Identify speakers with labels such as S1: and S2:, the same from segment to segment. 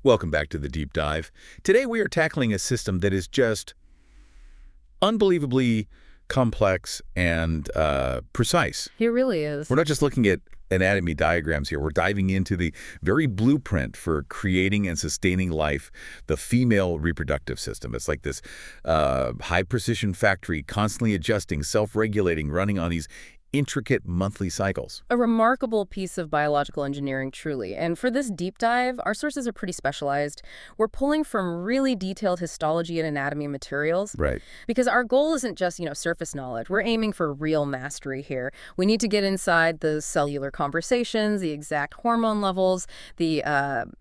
S1: Welcome back to the Deep Dive. Today we are tackling a system that is just unbelievably complex and precise.
S2: He really is.
S1: We're not just looking at anatomy diagrams here. We're diving into the very blueprint for creating and sustaining life, the female reproductive system. It's like this high-precision factory, constantly adjusting, self-regulating, running on these intricate monthly cycles.
S2: A remarkable piece of biological engineering, truly. And for this deep dive, our sources are pretty specialized. We're pulling from really detailed histology and anatomy materials.
S1: Right.
S2: Because our goal isn't just, surface knowledge. We're aiming for real mastery here. We need to get inside the cellular conversations, the exact hormone levels, the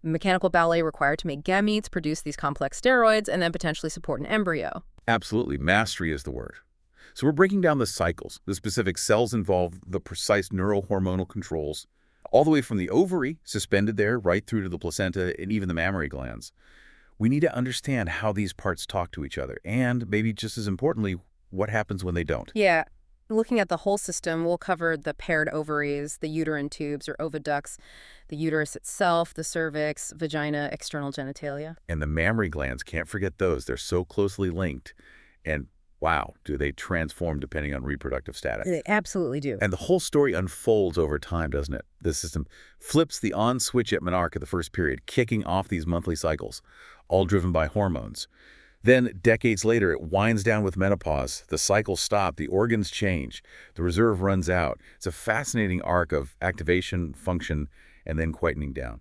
S2: mechanical ballet required to make gametes, produce these complex steroids, and then potentially support an embryo.
S1: Absolutely. Mastery is the word. So we're breaking down the cycles, the specific cells involved, the precise neurohormonal controls, all the way from the ovary, suspended there, right through to the placenta and even the mammary glands. We need to understand how these parts talk to each other, and maybe just as importantly, what happens when they don't.
S2: Yeah. Looking at the whole system, we'll cover the paired ovaries, the uterine tubes or oviducts, the uterus itself, the cervix, vagina, external genitalia.
S1: And the mammary glands, can't forget those. They're so closely linked. And wow, do they transform depending on reproductive status.
S2: They absolutely do.
S1: And the whole story unfolds over time, doesn't it? The system flips the on switch at menarche of the first period, kicking off these monthly cycles, all driven by hormones. Then, decades later, it winds down with menopause. The cycles stop, the organs change, the reserve runs out. It's a fascinating arc of activation, function, and then quietening down.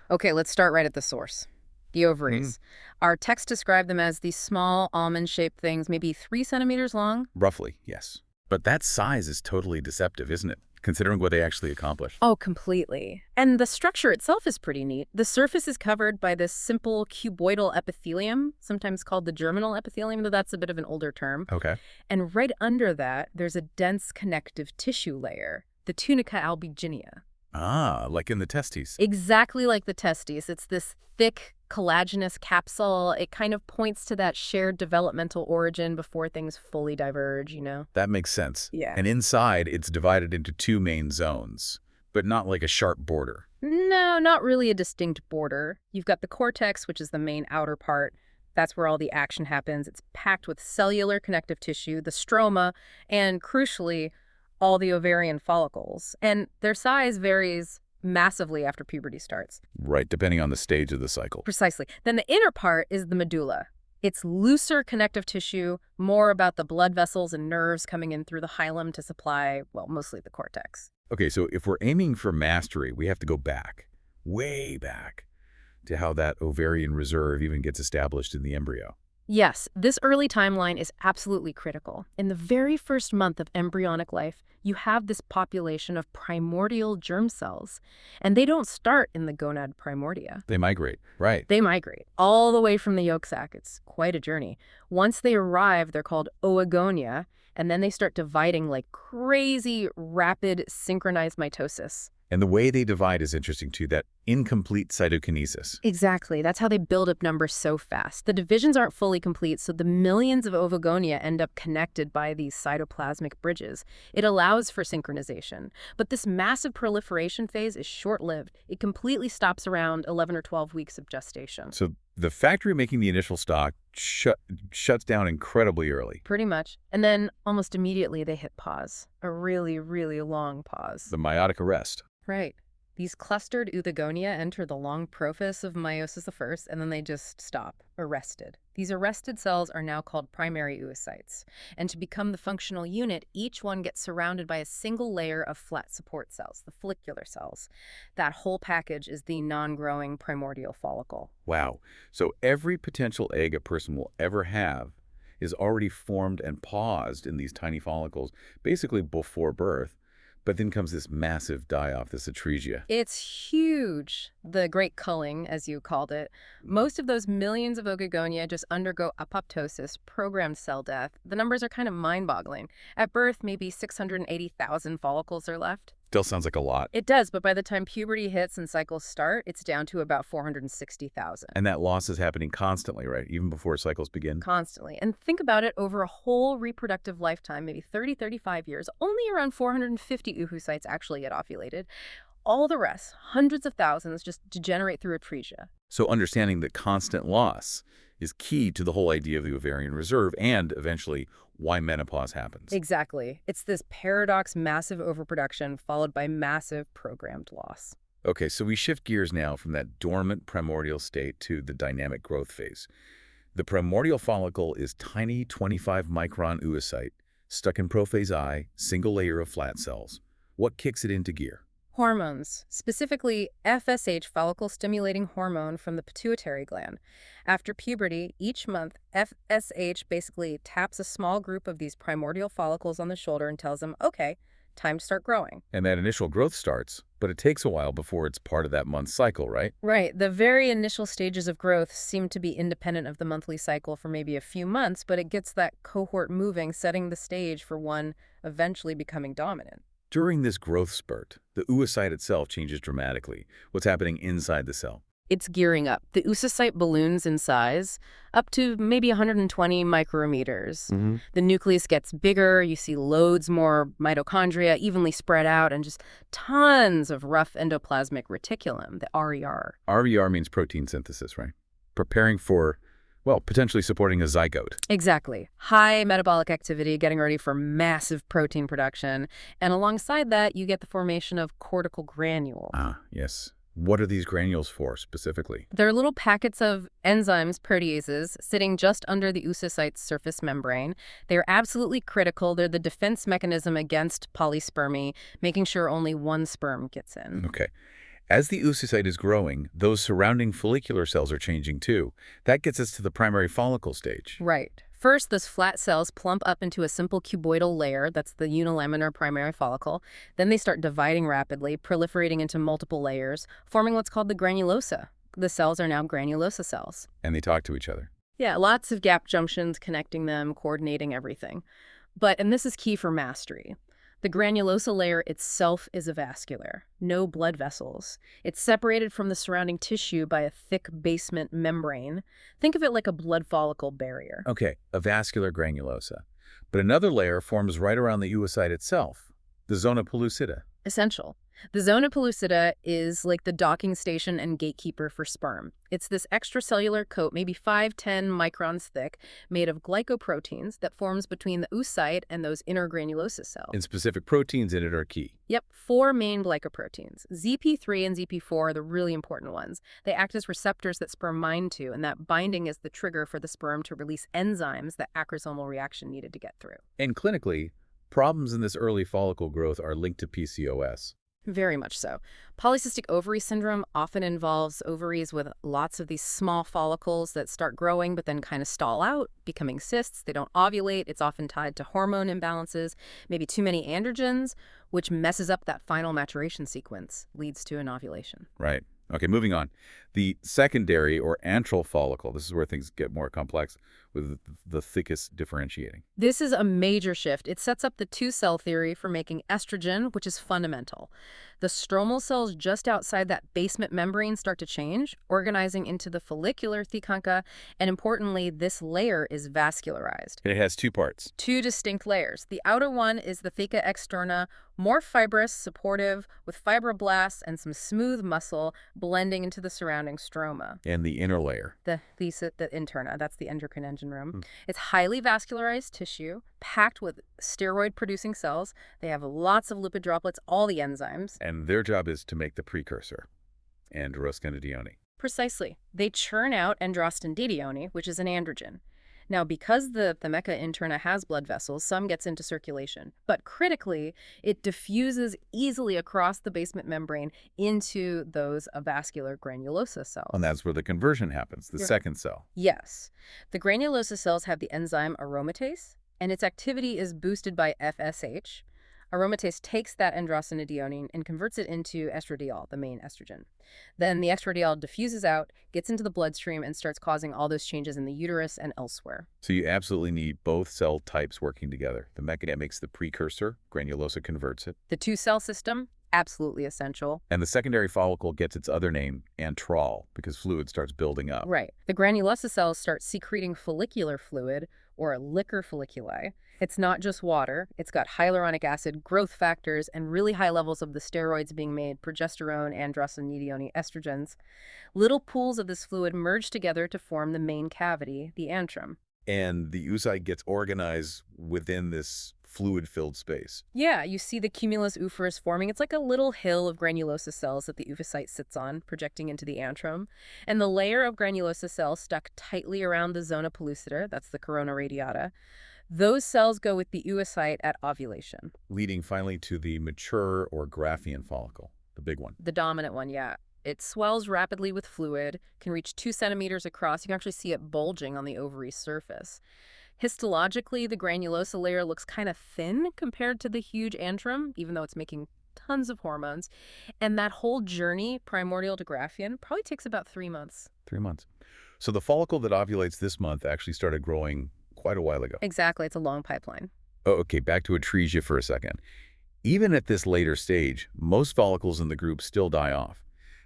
S2: Okay, let's start right at the source. The ovaries. Our text described them as these small almond-shaped things, maybe 3 centimeters long.
S1: Roughly, yes. But that size is totally deceptive, isn't it? Considering what they actually accomplish.
S2: Oh, completely. And the structure itself is pretty neat. The surface is covered by this simple cuboidal epithelium, sometimes called the germinal epithelium, though that's a bit of an older term.
S1: Okay.
S2: And right under that, there's a dense connective tissue layer, the tunica albuginea.
S1: Ah, like in the testes.
S2: Exactly like the testes. It's this thick, collagenous capsule. It kind of points to that shared developmental origin before things fully diverge,
S1: That makes sense.
S2: Yeah.
S1: And inside, it's divided into 2 main zones, but not like a sharp border.
S2: No, not really a distinct border. You've got the cortex, which is the main outer part. That's where all the action happens. It's packed with cellular connective tissue, the stroma, and crucially, all the ovarian follicles. And their size varies massively after puberty starts.
S1: Right, depending on the stage of the cycle.
S2: Precisely. Then the inner part is the medulla. It's looser connective tissue, more about the blood vessels and nerves coming in through the hilum to supply, well, mostly the cortex.
S1: Okay, so if we're aiming for mastery, we have to go back, way back, to how that ovarian reserve even gets established in the embryo.
S2: Yes, this early timeline is absolutely critical. In the very first month of embryonic life, you have this population of primordial germ cells, and they don't start in the gonad primordia.
S1: They migrate, right.
S2: They migrate all the way from the yolk sac. It's quite a journey. Once they arrive, they're called oogonia, and then they start dividing like crazy, rapid, synchronized mitosis.
S1: And the way they divide is interesting too, that incomplete cytokinesis.
S2: Exactly. That's how they build up numbers so fast. The divisions aren't fully complete, so the millions of oogonia end up connected by these cytoplasmic bridges. It allows for synchronization. But this massive proliferation phase is short-lived. It completely stops around 11 or 12 weeks of gestation.
S1: So the factory making the initial stock shuts down incredibly early.
S2: Pretty much. And then almost immediately they hit pause. A really, really long pause.
S1: The meiotic arrest.
S2: Right. These clustered oogonia enter the long prophys of meiosis I, and then they just stop, arrested. These arrested cells are now called primary oocytes. And to become the functional unit, each one gets surrounded by a single layer of flat support cells, the follicular cells. That whole package is the non-growing primordial follicle.
S1: Wow. So every potential egg a person will ever have is already formed and paused in these tiny follicles, basically before birth. But then comes this massive die-off, this atresia.
S2: It's huge. The great culling, as you called it. Most of those millions of oogonia just undergo apoptosis, programmed cell death. The numbers are kind of mind-boggling. At birth, maybe 680,000 follicles are left.
S1: Still sounds like a lot.
S2: It does, but by the time puberty hits and cycles start, it's down to about 460,000.
S1: And that loss is happening constantly, right? Even before cycles begin?
S2: Constantly. And think about it, over a whole reproductive lifetime, maybe 30, 35 years, only around 450 oocytes actually get ovulated. All the rest, hundreds of thousands, just degenerate through atresia.
S1: So understanding that constant loss is key to the whole idea of the ovarian reserve and, eventually, why menopause happens.
S2: Exactly. It's this paradox: massive overproduction followed by massive programmed loss.
S1: Okay, so we shift gears now from that dormant primordial state to the dynamic growth phase. The primordial follicle is tiny 25-micron oocyte, stuck in prophase I, single layer of flat cells. What kicks it into gear?
S2: Hormones, specifically FSH, follicle-stimulating hormone from the pituitary gland. After puberty, each month, FSH basically taps a small group of these primordial follicles on the shoulder and tells them, okay, time to start growing.
S1: And that initial growth starts, but it takes a while before it's part of that month's cycle, right?
S2: Right. The very initial stages of growth seem to be independent of the monthly cycle for maybe a few months, but it gets that cohort moving, setting the stage for one eventually becoming dominant.
S1: During this growth spurt, the oocyte itself changes dramatically. What's happening inside the cell?
S2: It's gearing up. The oocyte balloons in size up to maybe 120 micrometers. The nucleus gets bigger, you see loads more mitochondria evenly spread out, and just tons of rough endoplasmic reticulum, the RER.
S1: RER means protein synthesis, right? Preparing for, well, potentially supporting a zygote.
S2: Exactly. High metabolic activity, getting ready for massive protein production. And alongside that, you get the formation of cortical granules.
S1: Ah, yes. What are these granules for, specifically?
S2: They're little packets of enzymes, proteases, sitting just under the oocyte's surface membrane. They're absolutely critical. They're the defense mechanism against polyspermy, making sure only one sperm gets in.
S1: Okay. As the oocyte is growing, those surrounding follicular cells are changing too. That gets us to the primary follicle stage.
S2: Right. First, those flat cells plump up into a simple cuboidal layer, that's the unilaminar primary follicle. Then they start dividing rapidly, proliferating into multiple layers, forming what's called the granulosa. The cells are now granulosa cells.
S1: And they talk to each other.
S2: Yeah, lots of gap junctions connecting them, coordinating everything. And this is key for mastery. The granulosa layer itself is avascular, no blood vessels. It's separated from the surrounding tissue by a thick basement membrane. Think of it like a blood follicle barrier.
S1: Okay, a vascular granulosa. But another layer forms right around the oocyte itself, the zona pellucida.
S2: Essential. The zona pellucida is like the docking station and gatekeeper for sperm. It's this extracellular coat, maybe 5-10 microns thick, made of glycoproteins that forms between the oocyte and those inner granulosa cells.
S1: And specific proteins in it are key.
S2: Yep, 4 main glycoproteins. ZP3 and ZP4 are the really important ones. They act as receptors that sperm bind to, and that binding is the trigger for the sperm to release enzymes that acrosomal reaction needed to get through.
S1: And clinically, problems in this early follicle growth are linked to PCOS.
S2: Very much so. Polycystic ovary syndrome often involves ovaries with lots of these small follicles that start growing but then kind of stall out, becoming cysts. They don't ovulate. It's often tied to hormone imbalances, maybe too many androgens, which messes up that final maturation sequence, leads to an ovulation.
S1: Right. Okay, moving on. The secondary or antral follicle, this is where things get more complex, with the thickest differentiating.
S2: This is a major shift. It sets up the two-cell theory for making estrogen, which is fundamental. The stromal cells just outside that basement membrane start to change, organizing into the follicular thecunca, and importantly, this layer is vascularized.
S1: It has two parts.
S2: 2 distinct layers. The outer one is the theca externa, more fibrous, supportive, with fibroblasts and some smooth muscle blending into the surrounding stroma.
S1: And the inner layer.
S2: The interna, that's the endocrine engine room. It's highly vascularized tissue, packed with steroid-producing cells. They have lots of lipid droplets, all the enzymes.
S1: And their job is to make the precursor, androstenedione.
S2: Precisely. They churn out androstenedione, which is an androgen. Now, because the theca interna has blood vessels, some gets into circulation. But critically, it diffuses easily across the basement membrane into those avascular granulosa cells.
S1: And that's where the conversion happens, the second cell.
S2: Yes. The granulosa cells have the enzyme aromatase, and its activity is boosted by FSH. Aromatase takes that androstenedione and converts it into estradiol, the main estrogen. Then the estradiol diffuses out, gets into the bloodstream, and starts causing all those changes in the uterus and elsewhere.
S1: So you absolutely need both cell types working together. The mecha makes the precursor, granulosa converts it.
S2: The two-cell system, Absolutely essential.
S1: And the secondary follicle gets its other name, antral, because fluid starts building up.
S2: Right. The granulosa cells start secreting follicular fluid, or liquor folliculi. It's not just water. It's got hyaluronic acid, growth factors, and really high levels of the steroids being made, progesterone, androstenedione, estrogens. Little pools of this fluid merge together to form the main cavity, the antrum.
S1: And the oocyte gets organized within this fluid-filled space.
S2: Yeah, you see the cumulus oophoris forming. It's like a little hill of granulosa cells that the oocyte sits on, projecting into the antrum. And the layer of granulosa cells stuck tightly around the zona pellucida, that's the corona radiata, those cells go with the oocyte at ovulation.
S1: Leading finally to the mature or Graafian follicle, the big one.
S2: The dominant one, yeah. It swells rapidly with fluid, can reach 2 centimeters across. You can actually see it bulging on the ovary surface. Histologically, the granulosa layer looks kind of thin compared to the huge antrum, even though it's making tons of hormones. And that whole journey, primordial to Graafian, probably takes about 3 months.
S1: 3 months. So the follicle that ovulates this month actually started growing quite a while ago.
S2: Exactly. It's a long pipeline.
S1: Oh, okay, back to atresia for a second. Even at this later stage, most follicles in the group still die off.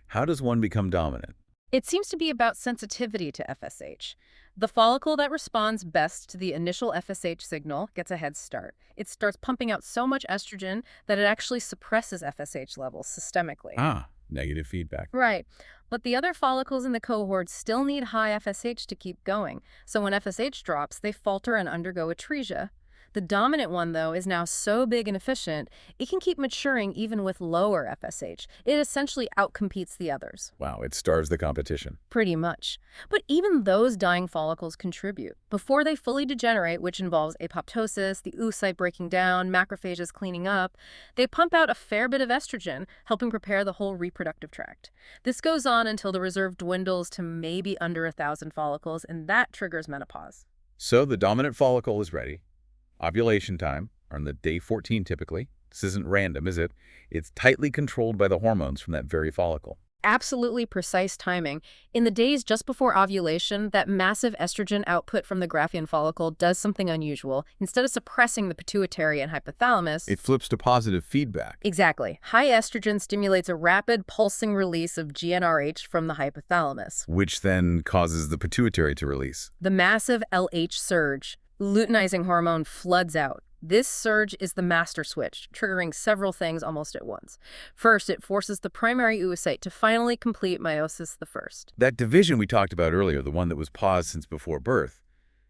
S1: How does one become dominant?
S2: It seems to be about sensitivity to FSH. The follicle that responds best to the initial FSH signal gets a head start. It starts pumping out so much estrogen that it actually suppresses FSH levels systemically.
S1: Ah, negative feedback.
S2: Right. But the other follicles in the cohort still need high FSH to keep going. So when FSH drops, they falter and undergo atresia. The dominant one, though, is now so big and efficient, it can keep maturing even with lower FSH. It essentially outcompetes the others.
S1: Wow, it stars the competition.
S2: Pretty much. But even those dying follicles contribute. Before they fully degenerate, which involves apoptosis, the oocyte breaking down, macrophages cleaning up, they pump out a fair bit of estrogen, helping prepare the whole reproductive tract. This goes on until the reserve dwindles to maybe under 1,000 follicles, and that triggers menopause.
S1: So the dominant follicle is ready. Ovulation time, on the day 14 typically. This isn't random, is it? It's tightly controlled by the hormones from that very follicle.
S2: Absolutely precise timing. In the days just before ovulation, that massive estrogen output from the Graafian follicle does something unusual. Instead of suppressing the pituitary and hypothalamus,
S1: It flips to positive feedback.
S2: exactly. High estrogen stimulates a rapid pulsing release of GnRH from the hypothalamus.
S1: Which then causes the pituitary to release.
S2: The massive LH surge, luteinizing hormone, floods out. This surge is the master switch, triggering several things almost at once. First, it forces the primary oocyte to finally complete meiosis the first.
S1: That division we talked about earlier, the one that was paused since before birth.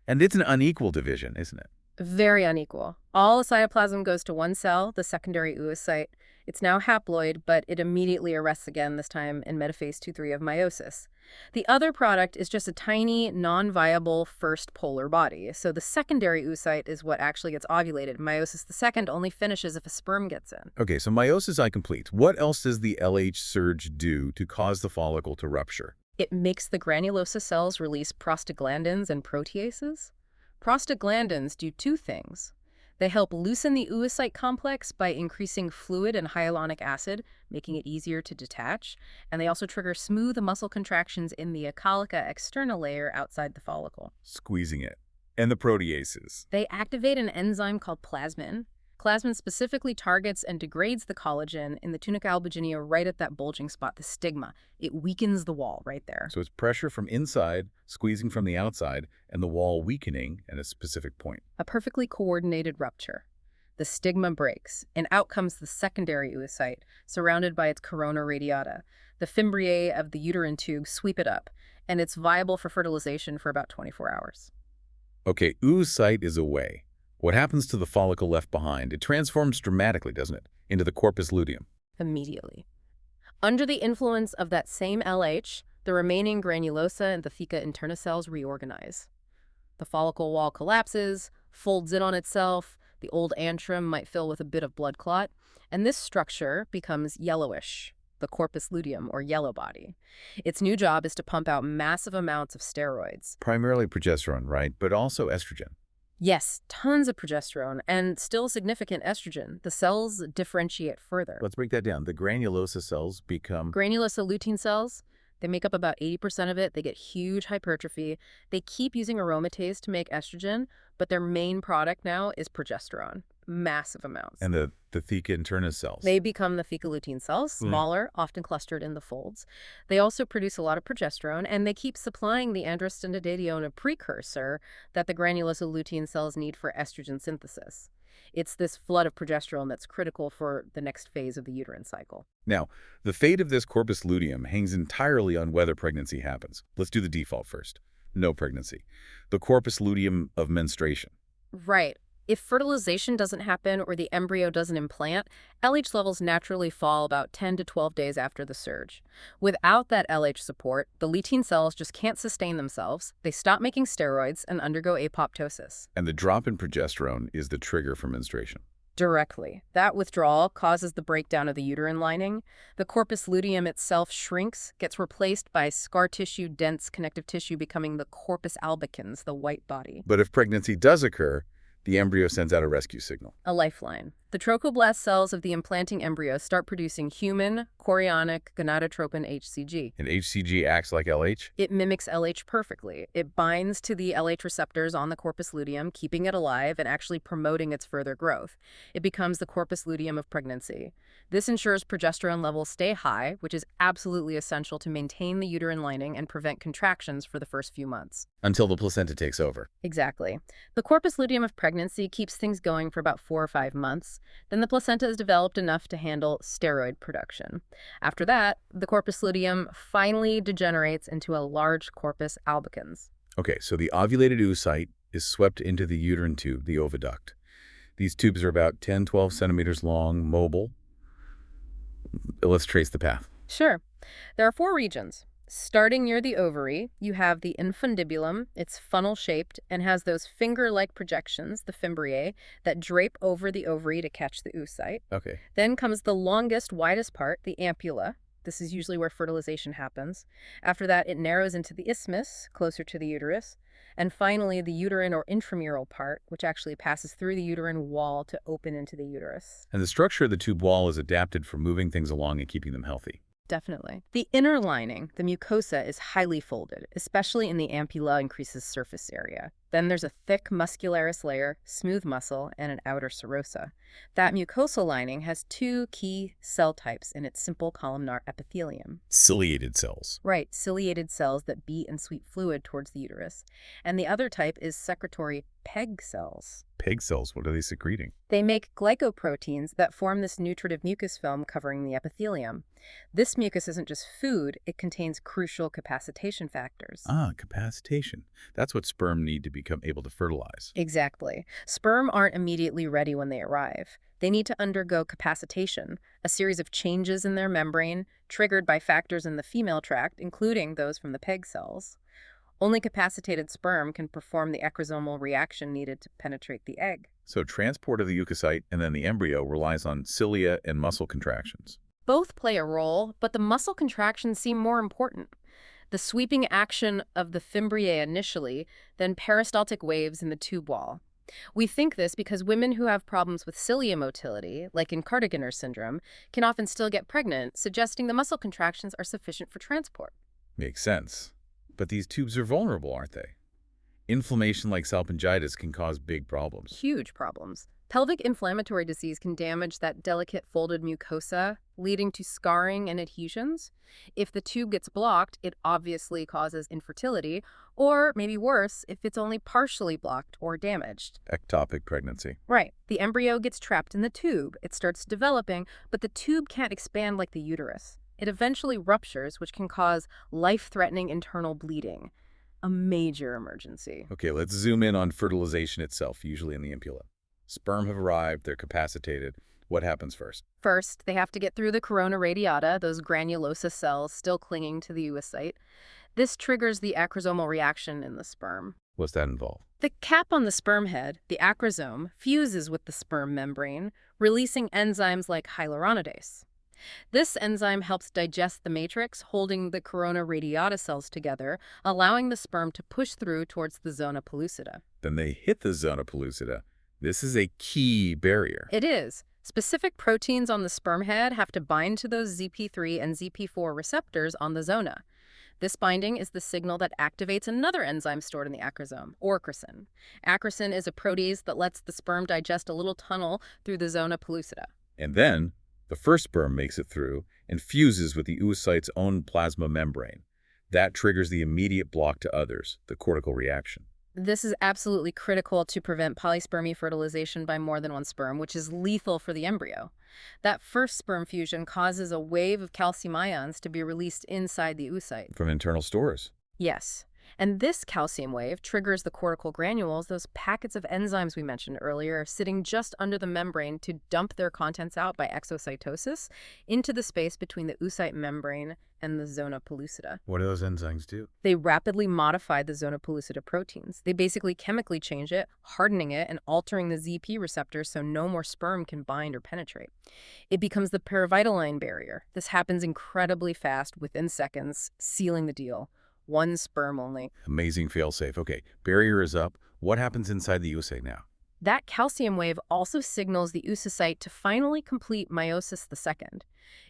S1: And it's an unequal division, isn't it?
S2: Very unequal. All the cytoplasm goes to one cell, the secondary oocyte. It's now haploid, but it immediately arrests again, this time in metaphase 2-3 of meiosis. The other product is just a tiny, non-viable first polar body. So the secondary oocyte is what actually gets ovulated. Meiosis the second only finishes if a sperm gets in.
S1: Okay, so meiosis I complete. What else does the LH surge do to cause the follicle to rupture?
S2: It makes the granulosa cells release prostaglandins and proteases. Prostaglandins do two things. They help loosen the oocyte complex by increasing fluid and hyaluronic acid, making it easier to detach, and they also trigger smooth muscle contractions in the acolica externa layer outside the follicle.
S1: Squeezing it. And the proteases.
S2: They activate an enzyme called plasmin. Plasmin specifically targets and degrades the collagen in the tunica albuginea right at that bulging spot, the stigma. It weakens the wall right there.
S1: So it's pressure from inside, squeezing from the outside, and the wall weakening at a specific point.
S2: A perfectly coordinated rupture. The stigma breaks, and out comes the secondary oocyte, surrounded by its corona radiata. The fimbriae of the uterine tube sweep it up, and it's viable for fertilization for about 24 hours.
S1: Okay, oocyte is away. What happens to the follicle left behind? It transforms dramatically, doesn't it, into the corpus luteum.
S2: Immediately. Under the influence of that same LH, the remaining granulosa and the theca interna cells reorganize. The follicle wall collapses, folds in on itself, the old antrum might fill with a bit of blood clot, and this structure becomes yellowish, the corpus luteum, or yellow body. Its new job is to pump out massive amounts of steroids.
S1: Primarily progesterone, right? But also estrogen.
S2: Yes, tons of progesterone, and still significant estrogen. The cells differentiate further.
S1: Let's break that down. The granulosa cells become...
S2: Granulosa lutein cells, they make up about 80% of it. They get huge hypertrophy. They keep using aromatase to make estrogen, but their main product now is progesterone. massive amounts.
S1: And the theca interna cells.
S2: They become the theca lutein cells, smaller, often clustered in the folds. They also produce a lot of progesterone, and they keep supplying the androstenedione precursor that the granulosa lutein cells need for estrogen synthesis. It's this flood of progesterone that's critical for the next phase of the uterine cycle.
S1: Now, the fate of this corpus luteum hangs entirely on whether pregnancy happens. Let's do the default first. No pregnancy. The corpus luteum of menstruation.
S2: Right. If fertilization doesn't happen or the embryo doesn't implant, LH levels naturally fall about 10 to 12 days after the surge. Without that LH support, the lutein cells just can't sustain themselves. They stop making steroids and undergo apoptosis.
S1: And the drop in progesterone is the trigger for menstruation.
S2: Directly. That withdrawal causes the breakdown of the uterine lining. The corpus luteum itself shrinks, gets replaced by scar tissue, dense connective tissue, becoming the corpus albicans, the white body.
S1: But if pregnancy does occur, the embryo sends out a rescue signal.
S2: A lifeline. The trochoblast cells of the implanting embryo start producing human, chorionic, gonadotropin HCG.
S1: And HCG acts like LH?
S2: It mimics LH perfectly. It binds to the LH receptors on the corpus luteum, keeping it alive and actually promoting its further growth. It becomes the corpus luteum of pregnancy. This ensures progesterone levels stay high, which is absolutely essential to maintain the uterine lining and prevent contractions for the first few months.
S1: Until the placenta takes over.
S2: Exactly. The corpus luteum of pregnancy keeps things going for about 4 or 5 months. Then the placenta is developed enough to handle steroid production. After that, the corpus luteum finally degenerates into a large corpus albicans.
S1: Okay, so the ovulated oocyte is swept into the uterine tube, the oviduct. These tubes are about 10-12 centimeters long, mobile. Let's trace the path.
S2: Sure. There are 4 regions. Starting near the ovary, you have the infundibulum. It's funnel-shaped and has those finger-like projections, the fimbriae, that drape over the ovary to catch the oocyte.
S1: Okay.
S2: Then comes the longest, widest part, the ampulla. This is usually where fertilization happens. After that, it narrows into the isthmus, closer to the uterus. And finally, the uterine or intramural part, which actually passes through the uterine wall to open into the uterus.
S1: And the structure of the tube wall is adapted for moving things along and keeping them healthy.
S2: Definitely. The inner lining, the mucosa, is highly folded, especially in the ampulla, increases surface area. Then there's a thick muscularis layer, smooth muscle, and an outer serosa. That mucosal lining has 2 key cell types in its simple columnar epithelium.
S1: Ciliated cells.
S2: Right, ciliated cells that beat and sweep fluid towards the uterus. And the other type is secretory PEG cells.
S1: PEG cells, what are they secreting?
S2: They make glycoproteins that form this nutritive mucus film covering the epithelium. This mucus isn't just food, it contains crucial capacitation factors.
S1: Ah, capacitation. That's what sperm need to become able to fertilize.
S2: Exactly. Sperm aren't immediately ready when they arrive. They need to undergo capacitation, a series of changes in their membrane triggered by factors in the female tract, including those from the PEG cells. Only capacitated sperm can perform the acrosomal reaction needed to penetrate the egg.
S1: So transport of the oocyte and then the embryo relies on cilia and muscle contractions.
S2: Both play a role, but the muscle contractions seem more important. The sweeping action of the fimbriae initially, then peristaltic waves in the tube wall. We think this because women who have problems with cilia motility, like in Cardiganer syndrome, can often still get pregnant, suggesting the muscle contractions are sufficient for transport.
S1: Makes sense. But these tubes are vulnerable, aren't they? Inflammation like salpingitis can cause big problems.
S2: Huge problems. Pelvic inflammatory disease can damage that delicate folded mucosa, leading to scarring and adhesions. If the tube gets blocked, it obviously causes infertility, or maybe worse, if it's only partially blocked or damaged.
S1: Ectopic pregnancy.
S2: Right. The embryo gets trapped in the tube. It starts developing, but the tube can't expand like the uterus. It eventually ruptures, which can cause life-threatening internal bleeding. A major emergency.
S1: Okay, let's zoom in on fertilization itself, usually in the ampulla. Sperm have arrived, they're capacitated. What happens first?
S2: First, they have to get through the corona radiata, those granulosa cells still clinging to the oocyte. This triggers the acrosomal reaction in the sperm.
S1: What's that involve?
S2: The cap on the sperm head, the acrosome, fuses with the sperm membrane, releasing enzymes like hyaluronidase. This enzyme helps digest the matrix, holding the corona radiata cells together, allowing the sperm to push through towards the zona pellucida.
S1: Then they hit the zona pellucida. This is a key barrier.
S2: It is. Specific proteins on the sperm head have to bind to those ZP3 and ZP4 receptors on the zona. This binding is the signal that activates another enzyme stored in the acrosome, orchessin. Acrosine is a protease that lets the sperm digest a little tunnel through the zona pellucida.
S1: And then, the first sperm makes it through and fuses with the oocyte's own plasma membrane. That triggers the immediate block to others, the cortical reaction.
S2: This is absolutely critical to prevent polyspermy fertilization by more than one sperm, which is lethal for the embryo. That first sperm fusion causes a wave of calcium ions to be released inside the oocyte.
S1: From internal stores.
S2: Yes. And this calcium wave triggers the cortical granules, those packets of enzymes we mentioned earlier, sitting just under the membrane to dump their contents out by exocytosis into the space between the oocyte membrane and the zona pellucida.
S1: What do those enzymes do?
S2: They rapidly modify the zona pellucida proteins. They basically chemically change it, hardening it, and altering the ZP receptors so no more sperm can bind or penetrate. It becomes the paravitaline barrier. This happens incredibly fast, within seconds, sealing the deal. One sperm only.
S1: Amazing failsafe. Okay, barrier is up. What happens inside the oocyte now?
S2: That calcium wave also signals the oocyte to finally complete meiosis II.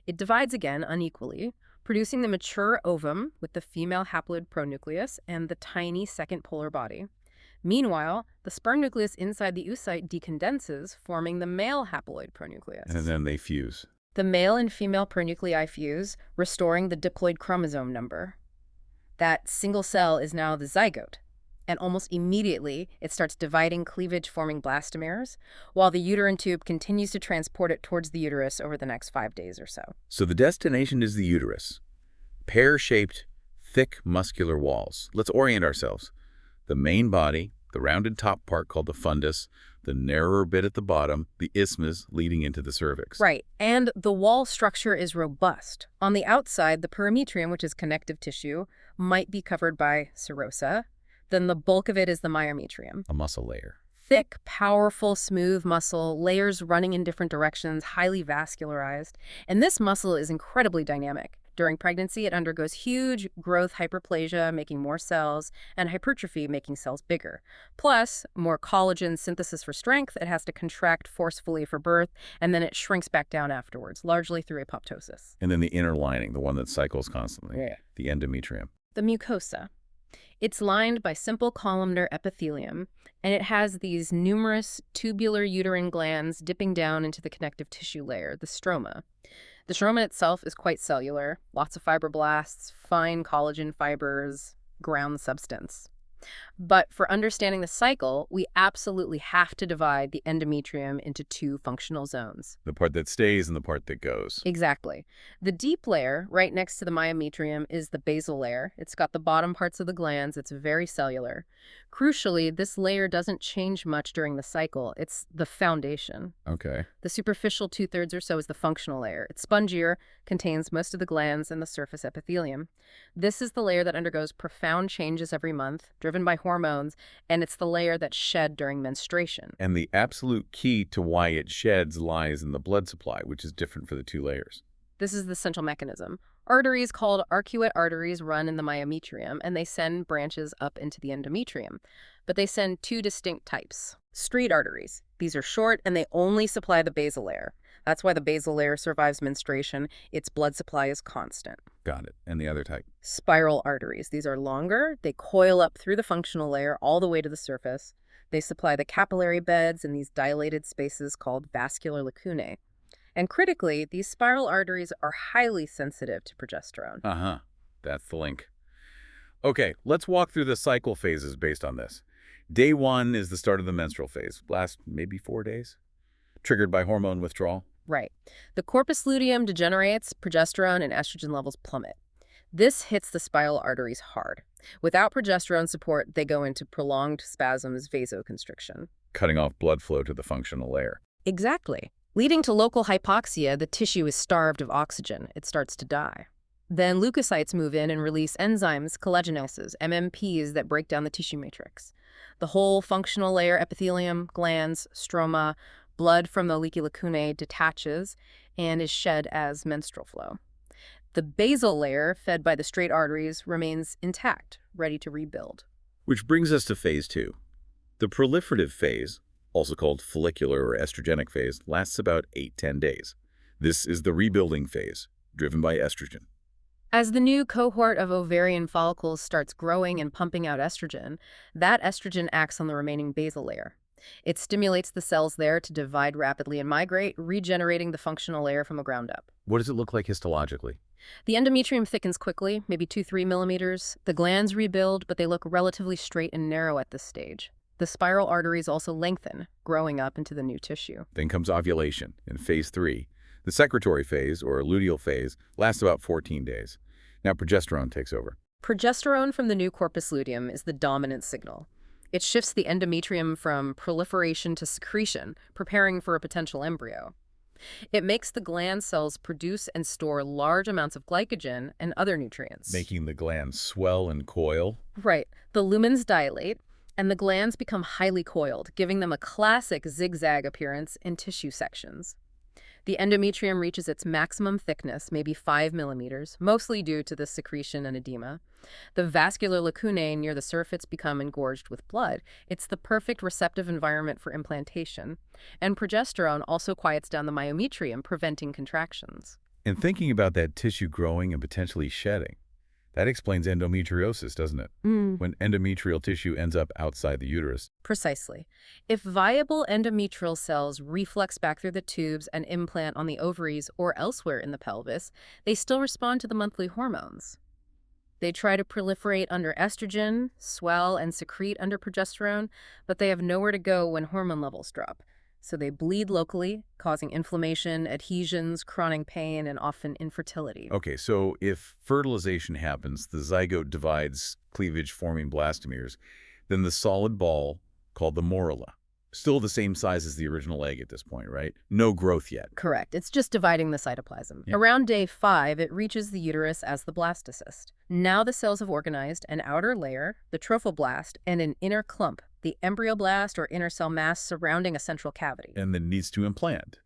S2: It divides again unequally, producing the mature ovum with the female haploid pronucleus and the tiny second polar body. Meanwhile, the sperm nucleus inside the oocyte decondenses, forming the male haploid pronucleus.
S1: And then they fuse.
S2: The male and female pronuclei fuse, restoring the diploid chromosome number. That single cell is now the zygote, and almost immediately it starts dividing cleavage-forming blastomeres, while the uterine tube continues to transport it towards the uterus over the next 5 days or so.
S1: So the destination is the uterus. Pear-shaped, thick muscular walls. Let's orient ourselves. The main body, the rounded top part called the fundus, the narrower bit at the bottom, the isthmus leading into the cervix.
S2: Right, and the wall structure is robust. On the outside, the perimetrium, which is connective tissue, might be covered by serosa. Then the bulk of it is the myometrium.
S1: A muscle layer.
S2: Thick, powerful, smooth muscle, layers running in different directions, highly vascularized. And this muscle is incredibly dynamic. During pregnancy, it undergoes huge growth hyperplasia, making more cells, and hypertrophy, making cells bigger. Plus, more collagen synthesis for strength, it has to contract forcefully for birth, and then it shrinks back down afterwards, largely through apoptosis.
S1: And then the inner lining, the one that cycles constantly.
S2: Yeah.
S1: The endometrium.
S2: The mucosa. It's lined by simple columnar epithelium, and it has these numerous tubular uterine glands dipping down into the connective tissue layer, the stroma. The stroma itself is quite cellular, lots of fibroblasts, fine collagen fibers, ground substance. But for understanding the cycle, we absolutely have to divide the endometrium into two functional zones.
S1: The part that stays and the part that goes.
S2: Exactly. The deep layer, right next to the myometrium, is the basal layer. It's got the bottom parts of the glands. It's very cellular. Crucially, this layer doesn't change much during the cycle. It's the foundation.
S1: Okay.
S2: The superficial 2/3 or so is the functional layer. It's spongier, contains most of the glands and the surface epithelium. This is the layer that undergoes profound changes every month, driven by hormones, and it's the layer that's shed during menstruation.
S1: And the absolute key to why it sheds lies in the blood supply, which is different for the two layers.
S2: This is the central mechanism. Arteries called arcuate arteries run in the myometrium, and they send branches up into the endometrium. But they send two distinct types. Street arteries. These are short, and they only supply the basal layer. That's why the basal layer survives menstruation. Its blood supply is constant.
S1: Got it. And the other type?
S2: Spiral arteries. These are longer. They coil up through the functional layer all the way to the surface. They supply the capillary beds in these dilated spaces called vascular lacunae. And critically, these spiral arteries are highly sensitive to progesterone.
S1: Uh-huh. That's the link. Okay, let's walk through the cycle phases based on this. Day 1 is the start of the menstrual phase. Lasts maybe 4 days. Triggered by hormone withdrawal.
S2: Right. The corpus luteum degenerates, progesterone and estrogen levels plummet. This hits the spiral arteries hard. Without progesterone support, they go into prolonged spasms, vasoconstriction.
S1: Cutting off blood flow to the functional layer.
S2: Exactly. Leading to local hypoxia, the tissue is starved of oxygen. It starts to die. Then leukocytes move in and release enzymes, collagenases, MMPs, that break down the tissue matrix. The whole functional layer, epithelium, glands, stroma, blood from the leaky lacunae detaches and is shed as menstrual flow. The basal layer, fed by the straight arteries, remains intact, ready to rebuild.
S1: Which brings us to phase 2. The proliferative phase, also called follicular or estrogenic phase, lasts about 8–10 days. This is the rebuilding phase, driven by estrogen.
S2: As the new cohort of ovarian follicles starts growing and pumping out estrogen, that estrogen acts on the remaining basal layer. It stimulates the cells there to divide rapidly and migrate, regenerating the functional layer from the ground up.
S1: What does it look like histologically?
S2: The endometrium thickens quickly, maybe 2–3 millimeters. The glands rebuild, but they look relatively straight and narrow at this stage. The spiral arteries also lengthen, growing up into the new tissue.
S1: Then comes ovulation in phase 3. The secretory phase, or luteal phase, lasts about 14 days. Now progesterone takes over.
S2: Progesterone from the new corpus luteum is the dominant signal. It shifts the endometrium from proliferation to secretion, preparing for a potential embryo. It makes the gland cells produce and store large amounts of glycogen and other nutrients.
S1: Making the glands swell and coil.
S2: Right. The lumens dilate, and the glands become highly coiled, giving them a classic zigzag appearance in tissue sections. The endometrium reaches its maximum thickness, maybe 5 millimeters, mostly due to the secretion and edema. The vascular lacunae near the surface become engorged with blood. It's the perfect receptive environment for implantation. And progesterone also quiets down the myometrium, preventing contractions.
S1: And thinking about that tissue growing and potentially shedding, that explains endometriosis, doesn't it? When endometrial tissue ends up outside the uterus.
S2: Precisely. If viable endometrial cells reflux back through the tubes and implant on the ovaries or elsewhere in the pelvis, they still respond to the monthly hormones. They try to proliferate under estrogen, swell, and secrete under progesterone, but they have nowhere to go when hormone levels drop. So they bleed locally, causing inflammation, adhesions, chronic pain, and often infertility.
S1: Okay, so if fertilization happens, the zygote divides, cleavage forming blastomeres, then the solid ball, called the morula, still the same size as the original egg at this point, right? No growth yet.
S2: Correct. It's just dividing the cytoplasm.
S1: Yeah.
S2: Around day 5, it reaches the uterus as the blastocyst. Now the cells have organized an outer layer, the trophoblast, and an inner clump, the embryoblast or inner cell mass surrounding a central cavity.
S1: And then needs to implant.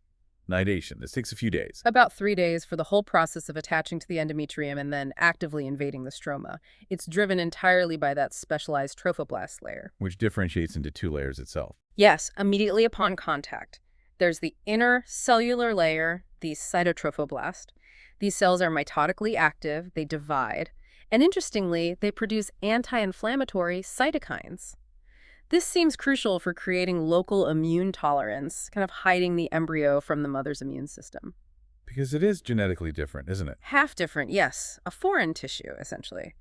S1: Nidation. This takes a few days.
S2: About 3 days for the whole process of attaching to the endometrium and then actively invading the stroma. It's driven entirely by that specialized trophoblast layer.
S1: Which differentiates into 2 layers itself.
S2: Yes, immediately upon contact. There's the inner cellular layer, the cytotrophoblast. These cells are mitotically active, they divide, and interestingly, they produce anti-inflammatory cytokines. This seems crucial for creating local immune tolerance, kind of hiding the embryo from the mother's immune system.
S1: Because it is genetically different, isn't it?
S2: Half different, yes. A foreign tissue, essentially.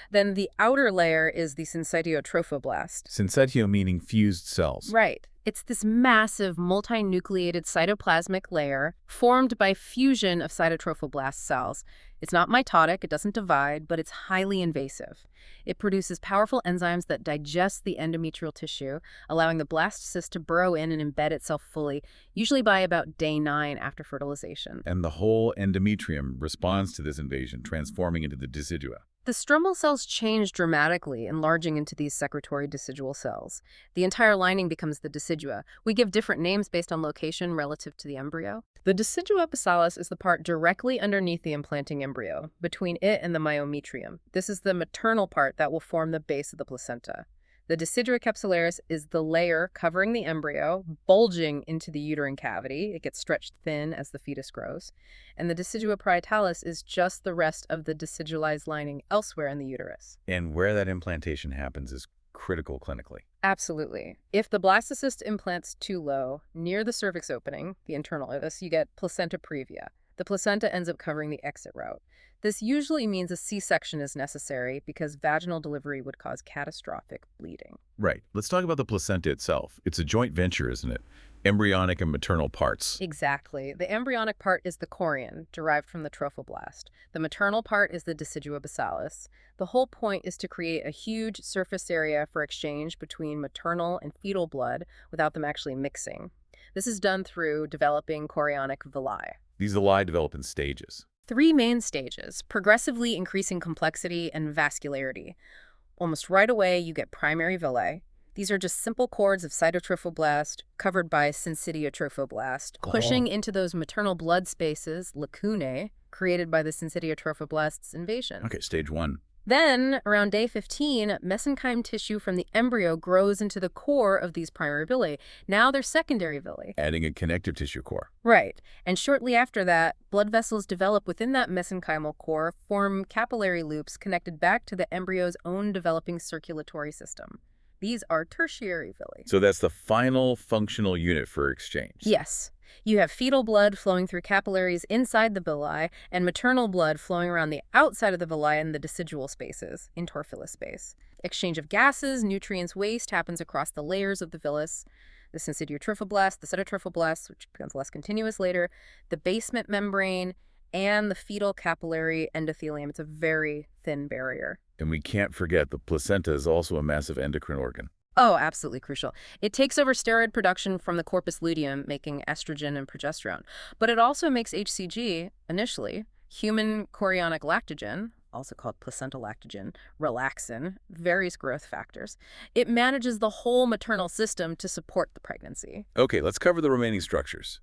S2: Then the outer layer is the syncytiotrophoblast.
S1: Syncytio meaning fused cells.
S2: Right. It's this massive multinucleated cytoplasmic layer formed by fusion of cytotrophoblast cells. It's not mitotic, it doesn't divide, but it's highly invasive. It produces powerful enzymes that digest the endometrial tissue, allowing the blastocyst to burrow in and embed itself fully, usually by about day 9 after fertilization.
S1: And the whole endometrium responds to this invasion, transforming into the decidua.
S2: The stromal cells change dramatically, enlarging into these secretory decidual cells. The entire lining becomes the decidua. We give different names based on location relative to the embryo. The decidua basalis is the part directly underneath the implanting embryo, between it and the myometrium. This is the maternal part that will form the base of the placenta. The decidua capsularis is the layer covering the embryo, bulging into the uterine cavity. It gets stretched thin as the fetus grows. And the decidua parietalis is just the rest of the decidulized lining elsewhere in the uterus.
S1: And where that implantation happens is critical clinically.
S2: Absolutely. If the blastocyst implants too low, near the cervix opening, the internal uterus, you get placenta previa. The placenta ends up covering the exit route. This usually means a C-section is necessary because vaginal delivery would cause catastrophic bleeding.
S1: Right. Let's talk about the placenta itself. It's a joint venture, isn't it? Embryonic and maternal parts.
S2: Exactly. The embryonic part is the chorion, derived from the trophoblast. The maternal part is the decidua basalis. The whole point is to create a huge surface area for exchange between maternal and fetal blood without them actually mixing. This is done through developing chorionic villi.
S1: These villi develop in stages.
S2: 3 main stages, progressively increasing complexity and vascularity. Almost right away, you get primary villi. These are just simple cords of cytotrophoblast covered by syncytiotrophoblast, pushing into those maternal blood spaces, lacunae, created by the syncytiotrophoblast's invasion.
S1: Okay, stage 1.
S2: Then, around day 15, mesenchyme tissue from the embryo grows into the core of these primary villi. Now they're secondary villi.
S1: Adding a connective tissue core.
S2: Right. And shortly after that, blood vessels develop within that mesenchymal core, form capillary loops connected back to the embryo's own developing circulatory system. These are tertiary villi.
S1: So that's the final functional unit for exchange.
S2: Yes. You have fetal blood flowing through capillaries inside the villi and maternal blood flowing around the outside of the villi in the decidual spaces, interphilus space. Exchange of gases, nutrients, waste happens across the layers of the villus. The syncytial trophoblast, the cytotrophoblast, which becomes less continuous later, the basement membrane, and the fetal capillary endothelium. It's a very thin barrier.
S1: And we can't forget the placenta is also a massive endocrine organ.
S2: Oh, absolutely crucial. It takes over steroid production from the corpus luteum, making estrogen and progesterone. But it also makes HCG, initially, human chorionic lactogen, also called placental lactogen, relaxin, various growth factors. It manages the whole maternal system to support the pregnancy.
S1: Okay, let's cover the remaining structures.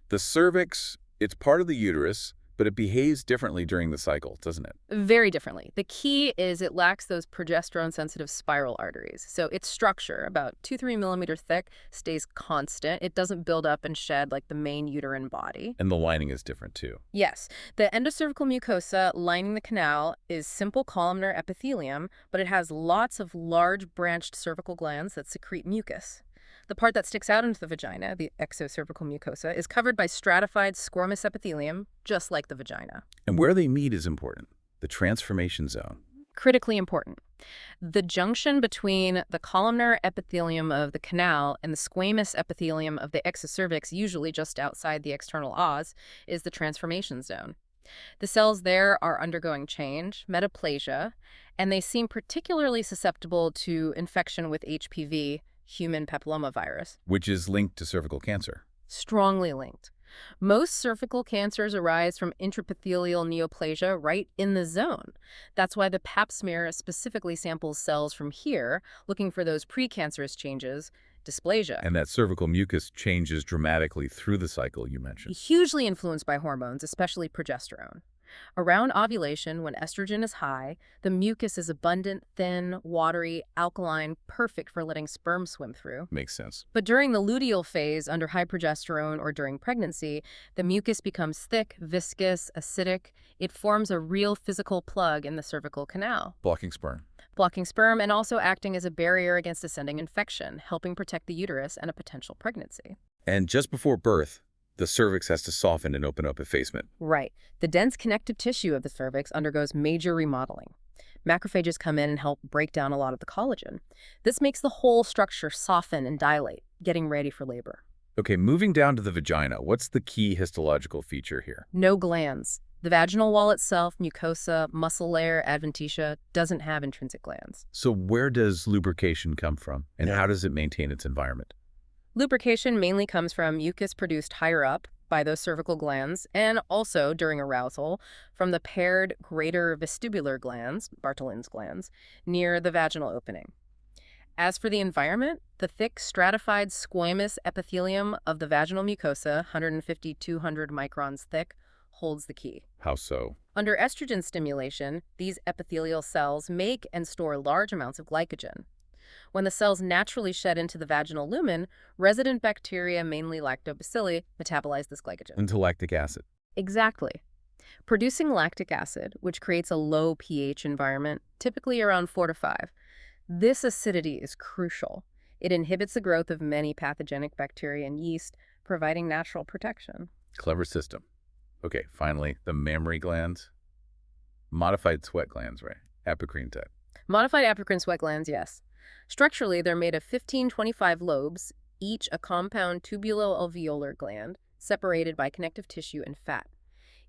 S1: The cervix, it's part of the uterus, but it behaves differently during the cycle, doesn't it?
S2: Very differently. The key is it lacks those progesterone-sensitive spiral arteries. So its structure, about 2-3 millimeter thick, stays constant. It doesn't build up and shed like the main uterine body.
S1: And the lining is different too.
S2: Yes. The endocervical mucosa lining the canal is simple columnar epithelium, but it has lots of large branched cervical glands that secrete mucus. The part that sticks out into the vagina, the exocervical mucosa, is covered by stratified squamous epithelium, just like the vagina.
S1: And where they meet is important. The transformation zone.
S2: Critically important. The junction between the columnar epithelium of the canal and the squamous epithelium of the exocervix, usually just outside the external os, is the transformation zone. The cells there are undergoing change, metaplasia, and they seem particularly susceptible to infection with HPV, human papillomavirus.
S1: Which is linked to cervical cancer.
S2: Strongly linked. Most cervical cancers arise from intraepithelial neoplasia right in the zone. That's why the pap smear specifically samples cells from here, looking for those precancerous changes, dysplasia.
S1: And that cervical mucus changes dramatically through the cycle you mentioned.
S2: Hugely influenced by hormones, especially progesterone. Around ovulation, when estrogen is high, the mucus is abundant, thin, watery, alkaline, perfect for letting sperm swim through.
S1: Makes sense.
S2: But during the luteal phase, under high progesterone or during pregnancy, the mucus becomes thick, viscous, acidic. It forms a real physical plug in the cervical canal.
S1: Blocking sperm.
S2: Blocking sperm and also acting as a barrier against ascending infection, helping protect the uterus and a potential pregnancy.
S1: And just before birth, the cervix has to soften and open up effacement.
S2: Right. The dense connective tissue of the cervix undergoes major remodeling. Macrophages come in and help break down a lot of the collagen. This makes the whole structure soften and dilate, getting ready for labor.
S1: Okay, moving down to the vagina, what's the key histological feature here?
S2: No glands. The vaginal wall itself, mucosa, muscle layer, adventitia, doesn't have intrinsic glands.
S1: So where does lubrication come from, and how does it maintain its environment?
S2: Lubrication mainly comes from mucus produced higher up by those cervical glands, and also, during arousal, from the paired greater vestibular glands, Bartholin's glands, near the vaginal opening. As for the environment, the thick stratified squamous epithelium of the vaginal mucosa, 150-200 microns thick, holds the key.
S1: How so?
S2: Under estrogen stimulation, these epithelial cells make and store large amounts of glycogen. When the cells naturally shed into the vaginal lumen, resident bacteria, mainly lactobacilli, metabolize this glycogen.
S1: Into lactic acid.
S2: Exactly. Producing lactic acid, which creates a low pH environment, typically around 4 to 5. This acidity is crucial. It inhibits the growth of many pathogenic bacteria and yeast, providing natural protection.
S1: Clever system. Okay, finally, the mammary glands. Modified sweat glands, right? Apocrine type.
S2: Modified apocrine sweat glands, yes. Structurally, they're made of 15-25 lobes, each a compound tubulo-alveolar gland, separated by connective tissue and fat.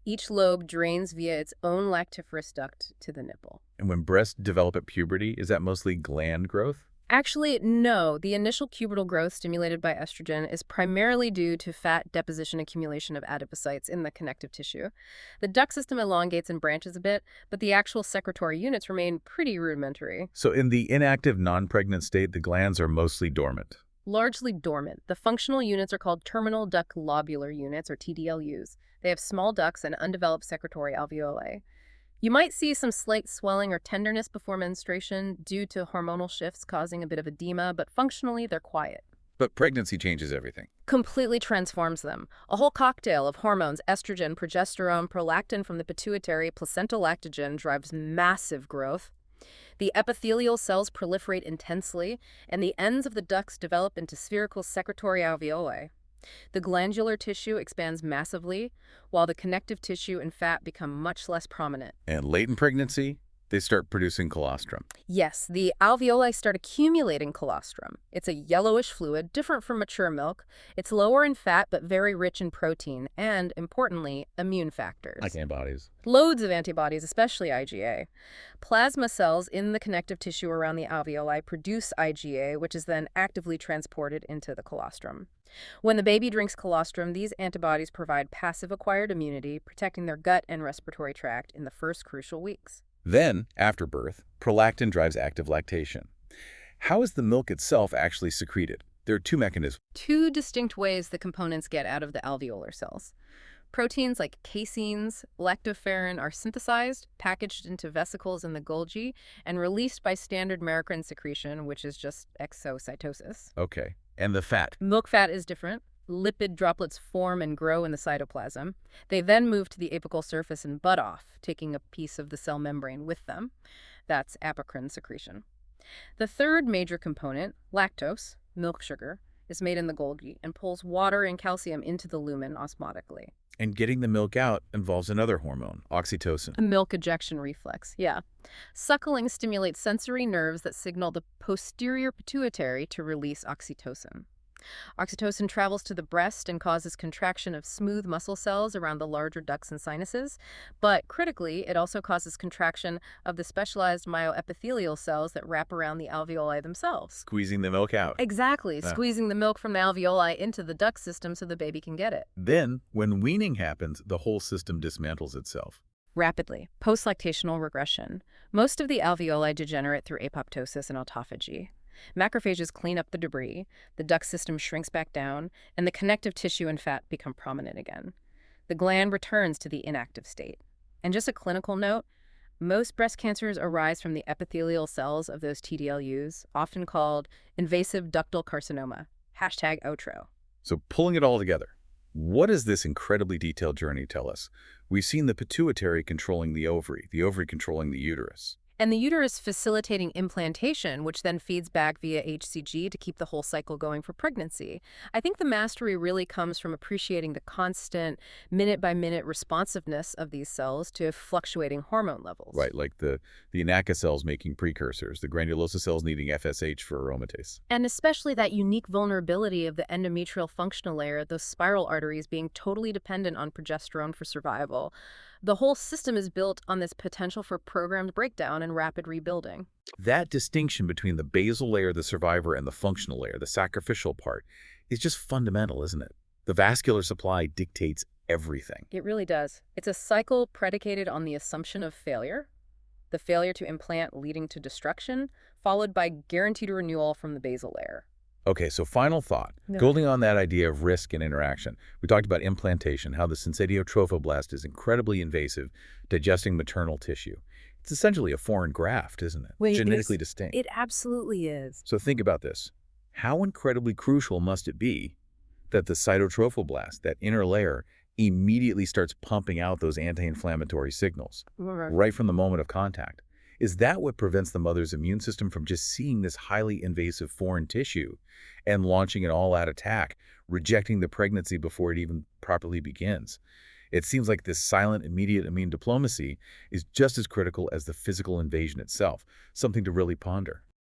S2: Each lobe drains via its own lactiferous duct to the nipple.
S1: And when breasts develop at puberty, is that mostly gland growth?
S2: Actually, no. The initial pubertal growth stimulated by estrogen is primarily due to fat deposition accumulation of adipocytes in the connective tissue. The duct system elongates and branches a bit, but the actual secretory units remain pretty rudimentary.
S1: So in the inactive non-pregnant state, the glands are mostly dormant.
S2: Largely dormant. The functional units are called terminal duct lobular units, or TDLUs. They have small ducts and undeveloped secretory alveoli. You might see some slight swelling or tenderness before menstruation due to hormonal shifts causing a bit of edema, but functionally they're quiet.
S1: But pregnancy changes everything.
S2: Completely transforms them. A whole cocktail of hormones, estrogen, progesterone, prolactin from the pituitary, placental lactogen drives massive growth. The epithelial cells proliferate intensely, and the ends of the ducts develop into spherical secretory alveoli. The glandular tissue expands massively, while the connective tissue and fat become much less prominent.
S1: And late in pregnancy, they start producing colostrum.
S2: Yes, the alveoli start accumulating colostrum. It's a yellowish fluid, different from mature milk. It's lower in fat, but very rich in protein and, importantly, immune factors.
S1: Like antibodies.
S2: Loads of antibodies, especially IgA. Plasma cells in the connective tissue around the alveoli produce IgA, which is then actively transported into the colostrum. When the baby drinks colostrum, these antibodies provide passive acquired immunity, protecting their gut and respiratory tract in the first crucial weeks.
S1: Then, after birth, prolactin drives active lactation. How is the milk itself actually secreted? There are two mechanisms.
S2: Two distinct ways the components get out of the alveolar cells. Proteins like caseins, lactoferrin are synthesized, packaged into vesicles in the Golgi, and released by standard Maricrin secretion, which is just exocytosis.
S1: Okay. And the fat.
S2: Milk fat is different. Lipid droplets form and grow in the cytoplasm. They then move to the apical surface and bud off, taking a piece of the cell membrane with them. That's apocrine secretion. The third major component, lactose, milk sugar, is made in the Golgi and pulls water and calcium into the lumen osmotically.
S1: And getting the milk out involves another hormone, oxytocin.
S2: A milk ejection reflex, yeah. Suckling stimulates sensory nerves that signal the posterior pituitary to release oxytocin. Oxytocin travels to the breast and causes contraction of smooth muscle cells around the larger ducts and sinuses, but critically, it also causes contraction of the specialized myoepithelial cells that wrap around the alveoli themselves.
S1: Squeezing the milk out.
S2: Exactly, squeezing the milk from the alveoli into the duct system so the baby can get it.
S1: Then, when weaning happens, the whole system dismantles itself.
S2: Rapidly, post-lactational regression. Most of the alveoli degenerate through apoptosis and autophagy. Macrophages clean up the debris, the duct system shrinks back down, and the connective tissue and fat become prominent again. The gland returns to the inactive state. And just a clinical note, most breast cancers arise from the epithelial cells of those TDLUs, often called invasive ductal carcinoma. #OTRO.
S1: So pulling it all together, what does this incredibly detailed journey tell us? We've seen the pituitary controlling the ovary controlling the uterus.
S2: And the uterus facilitating implantation, which then feeds back via HCG to keep the whole cycle going for pregnancy. I think the mastery really comes from appreciating the constant, minute-by-minute responsiveness of these cells to fluctuating hormone levels.
S1: Right, like the NACA cells making precursors, the granulosa cells needing FSH for aromatase.
S2: And especially that unique vulnerability of the endometrial functional layer, those spiral arteries being totally dependent on progesterone for survival. The whole system is built on this potential for programmed breakdown and rapid rebuilding.
S1: That distinction between the basal layer, the survivor, and the functional layer, the sacrificial part, is just fundamental, isn't it? The vascular supply dictates everything.
S2: It really does. It's a cycle predicated on the assumption of failure, the failure to implant leading to destruction, followed by guaranteed renewal from the basal layer.
S1: Okay, so final thought.
S2: Yeah.
S1: Building on that idea of risk and interaction, we talked about implantation, how the syncytiotrophoblast is incredibly invasive, digesting maternal tissue. It's essentially a foreign graft, isn't it? Genetically distinct.
S2: It absolutely is.
S1: So think about this. How incredibly crucial must it be that the cytotrophoblast, that inner layer, immediately starts pumping out those anti-inflammatory signals right from the moment of contact? Is that what prevents the mother's immune system from just seeing this highly invasive foreign tissue and launching an all-out attack, rejecting the pregnancy before it even properly begins? It seems like this silent, immediate immune diplomacy is just as critical as the physical invasion itself, something to really ponder.